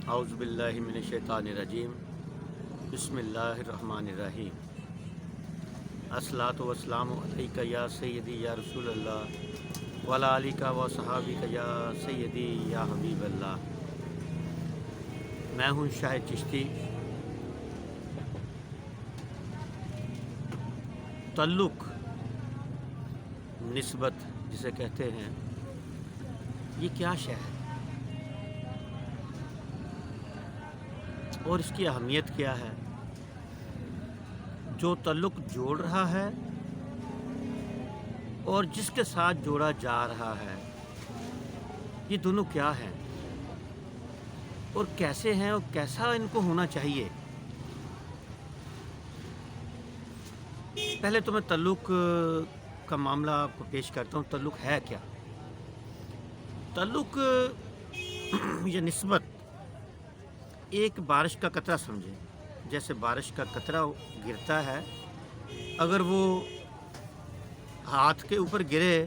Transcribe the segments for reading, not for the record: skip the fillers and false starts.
اعوذ باللہ من الشیطان الرجیم بسم اللہ الرحمن الرحیم الصلاۃ والسلام علیک یا سیدی یا رسول اللہ وعلی آلک و صحابک یا سیدی یا حبیب اللہ۔ میں ہوں شاہد چشتی۔ تعلق، نسبت جسے کہتے ہیں، یہ کیا شے ہے اور اس کی اہمیت کیا ہے؟ جو تعلق جوڑ رہا ہے اور جس کے ساتھ جوڑا جا رہا ہے، یہ دونوں کیا ہیں اور کیسے ہیں اور کیسا ان کو ہونا چاہیے؟ پہلے تو میں تعلق کا معاملہ آپ کو پیش کرتا ہوں۔ تعلق ہے کیا؟ تعلق یا نسبت ایک بارش کا قطرہ سمجھیں۔ جیسے بارش کا قطرہ گرتا ہے، اگر وہ ہاتھ کے اوپر گرے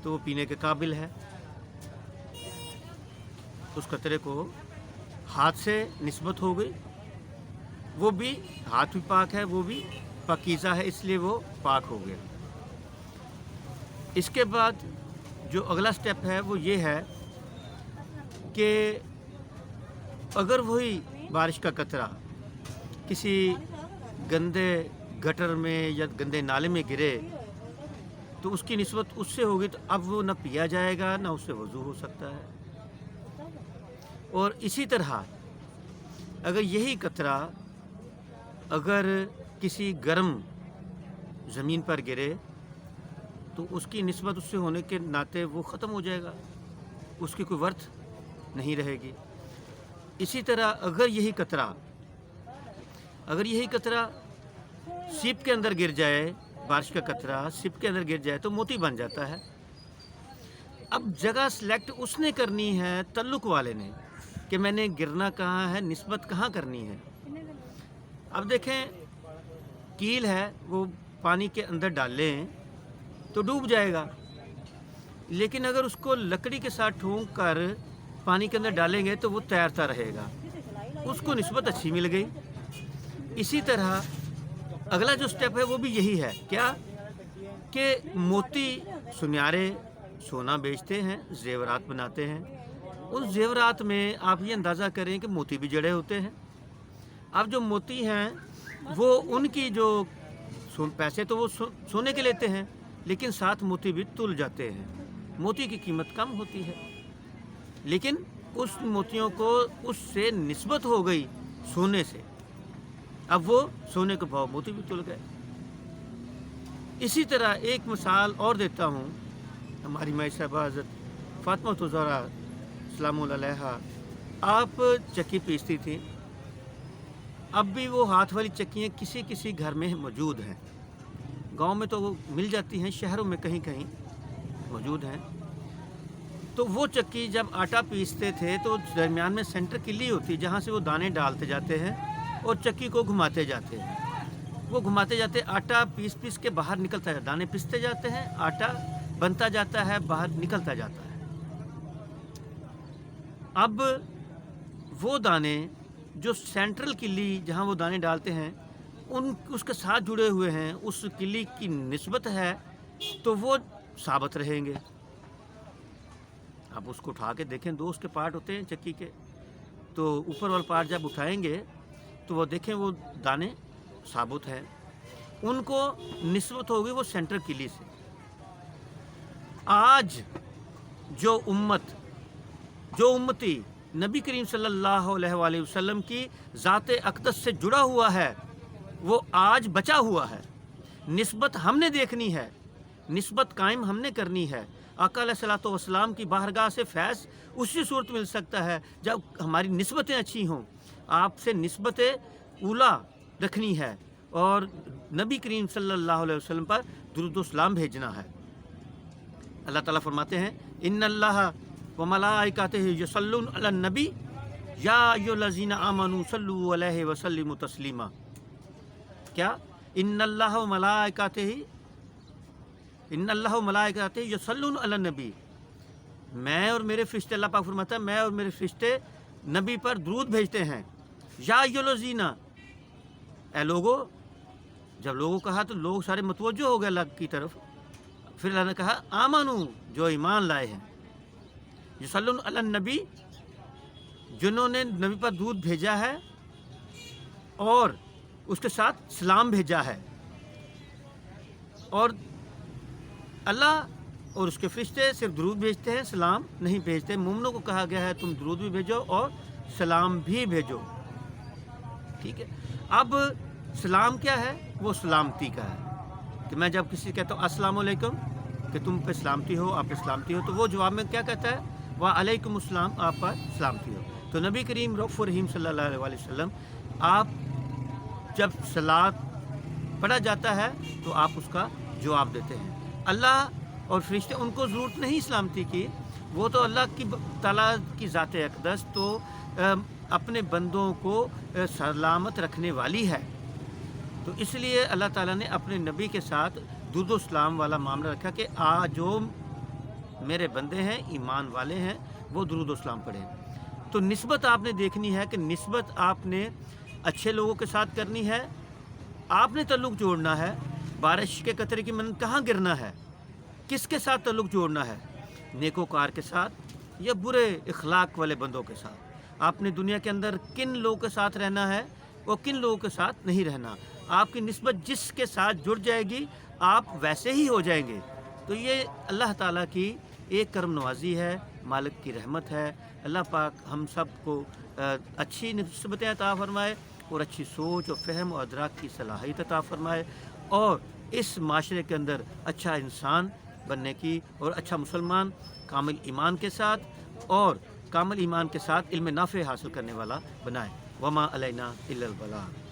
تو وہ پینے کے قابل ہے۔ اس قطرے کو ہاتھ سے نسبت ہو گئی، وہ بھی ہاتھ بھی پاک ہے، وہ بھی پاکیزہ ہے، اس لیے وہ پاک ہو گیا۔ اس کے بعد جو اگلا سٹیپ ہے وہ یہ ہے کہ اگر وہی بارش کا قطرہ کسی گندے گٹر میں یا گندے نالے میں گرے تو اس کی نسبت اس سے ہوگی، تو اب وہ نہ پیا جائے گا نہ اس سے وضو ہو سکتا ہے۔ اور اسی طرح اگر یہی قطرہ اگر کسی گرم زمین پر گرے تو اس کی نسبت اس سے ہونے کے ناطے وہ ختم ہو جائے گا، اس کی کوئی ورتھ نہیں رہے گی۔ اسی طرح اگر یہی قطرہ سیپ کے اندر گر جائے، بارش کا قطرہ سیپ کے اندر گر جائے تو موتی بن جاتا ہے۔ اب جگہ سلیکٹ اس نے کرنی ہے، تعلق والے نے، کہ میں نے گرنا کہاں ہے، نسبت کہاں کرنی ہے۔ اب دیکھیں، کیل ہے، وہ پانی کے اندر ڈال لیں تو ڈوب جائے گا، لیکن اگر اس کو لکڑی کے ساتھ ٹھونک کر پانی کے اندر ڈالیں گے تو وہ تیرتا رہے گا، اس کو نسبت اچھی مل گئی۔ اسی طرح اگلا جو سٹیپ ہے وہ بھی یہی ہے، کیا کہ موتی سنیارے سونا بیچتے ہیں، زیورات بناتے ہیں۔ ان زیورات میں آپ یہ اندازہ کریں کہ موتی بھی جڑے ہوتے ہیں۔ اب جو موتی ہیں وہ ان کی جو پیسے تو وہ سونے کے لیتے ہیں، لیکن ساتھ موتی بھی تل جاتے ہیں، موتی کی قیمت کم ہوتی ہے، لیکن اس موتیوں کو اس سے نسبت ہو گئی سونے سے، اب وہ سونے کے بھاؤ موتی بھی تل گئے۔ اسی طرح ایک مثال اور دیتا ہوں۔ ہماری مائی صاحبہ حضرت فاطمہ الزہرا سلام اللہ علیہا، آپ چکی پیستی تھیں۔ اب بھی وہ ہاتھ والی چکیاں کسی کسی گھر میں موجود ہیں، گاؤں میں تو وہ مل جاتی ہیں، شہروں میں کہیں کہیں موجود ہیں۔ تو وہ چکی جب آٹا پیستے تھے تو درمیان میں سینٹر کلی ہوتی، جہاں سے وہ دانے ڈالتے جاتے ہیں اور چکی کو گھماتے جاتے ہیں۔ وہ گھماتے جاتے، آٹا پیس پیس کے باہر نکلتا ہے، دانے پستے جاتے ہیں، آٹا بنتا جاتا ہے، باہر نکلتا جاتا ہے۔ اب وہ دانے جو سینٹرل کلی جہاں وہ دانے ڈالتے ہیں اس کے ساتھ جڑے ہوئے ہیں، اس کلی کی نسبت ہے تو وہ ثابت رہیں گے۔ آپ اس کو اٹھا کے دیکھیں، دو اس کے پارٹ ہوتے ہیں چکی کے، تو اوپر والا پارٹ جب اٹھائیں گے تو وہ دیکھیں وہ دانے ثابت ہیں، ان کو نسبت ہوگی وہ سینٹر کلی سے۔ آج جو امتی نبی کریم صلی اللہ علیہ وآلہ وسلم کی ذات اقدس سے جڑا ہوا ہے، وہ آج بچا ہوا ہے۔ نسبت ہم نے دیکھنی ہے، نسبت قائم ہم نے کرنی ہے۔ آقا علیہ الصلوۃ والسلام کی بارگاہ سے فیض اسی صورت مل سکتا ہے جب ہماری نسبتیں اچھی ہوں۔ آپ سے نسبت اولا رکھنی ہے اور نبی کریم صلی اللہ علیہ وسلم پر درود و سلام بھیجنا ہے۔ اللہ تعالیٰ فرماتے ہیں، ان اللہ و ملائکتہ یصلون علی النبی یا ایھا الذین آمنوا صلوا علیہ وسلموا تسلیما۔ کیا؟ ان اللہ و ملائکتہ یصلون علی النبی، میں اور میرے فرشتے، اللہ پاک فرماتا ہے میں اور میرے فرشتے نبی پر درود بھیجتے ہیں. یا یولوزینا، اے لوگو. جب لوگوں کہا تو لوگ سارے متوجہ ہو گئے اللہ کی طرف. پھر اللہ نے کہا آمنو، جو ایمان لائے ہیں. یصلون علی النبی، جنہوں نے نبی پر درود بھیجا ہے اور اس کے ساتھ سلام بھیجا ہے. اور اللہ اور اس کے فرشتے صرف درود بھیجتے ہیں، سلام نہیں بھیجتے. مومنوں کو کہا گیا ہے تم درود بھی بھیجو اور سلام بھی بھیجو. ٹھیک ہے. اب سلام کیا ہے؟ وہ سلامتی کا ہے کہ میں جب کسی سے کہتا ہوں السلام علیکم کہ تم پہ سلامتی ہو، آپ پہ سلامتی ہو، تو وہ جواب میں کیا کہتا ہے؟ وعلیکم السلام، آپ پر سلامتی ہو. تو نبی کریم رؤوف الرحیم صلی اللہ علیہ وسلم، آپ جب صلات پڑھا جاتا ہے تو آپ اس کا جواب دیتے ہیں. اللہ اور فرشتے ان کو ضرورت نہیں سلامتی کی، وہ تو اللہ کی تعالیٰ کی ذات اقدس تو اپنے بندوں کو سلامت رکھنے والی ہے. تو اس لیے اللہ تعالیٰ نے اپنے نبی کے ساتھ درود و سلام والا معاملہ رکھا کہ جو میرے بندے ہیں، ایمان والے ہیں، وہ درود و سلام پڑھیں. تو نسبت آپ نے دیکھنی ہے کہ نسبت آپ نے اچھے لوگوں کے ساتھ کرنی ہے. آپ نے تعلق جوڑنا ہے. بارش کے قطرے کی مانند کہاں گرنا ہے؟ کس کے ساتھ تعلق جوڑنا ہے؟ نیکوکار کے ساتھ یا برے اخلاق والے بندوں کے ساتھ؟ آپ نے دنیا کے اندر کن لوگوں کے ساتھ رہنا ہے اور کن لوگوں کے ساتھ نہیں رہنا. آپ کی نسبت جس کے ساتھ جڑ جائے گی آپ ویسے ہی ہو جائیں گے. تو یہ اللہ تعالیٰ کی ایک کرم نوازی ہے، مالک کی رحمت ہے. اللہ پاک ہم سب کو اچھی نسبتیں عطا فرمائے اور اچھی سوچ اور فہم اور ادراک کی صلاحیت عطا فرمائے، اور اس معاشرے کے اندر اچھا انسان بننے کی اور اچھا مسلمان کامل ایمان کے ساتھ اور کامل ایمان کے ساتھ علم نافع حاصل کرنے والا بنائے. وما علینا الا البلاغ.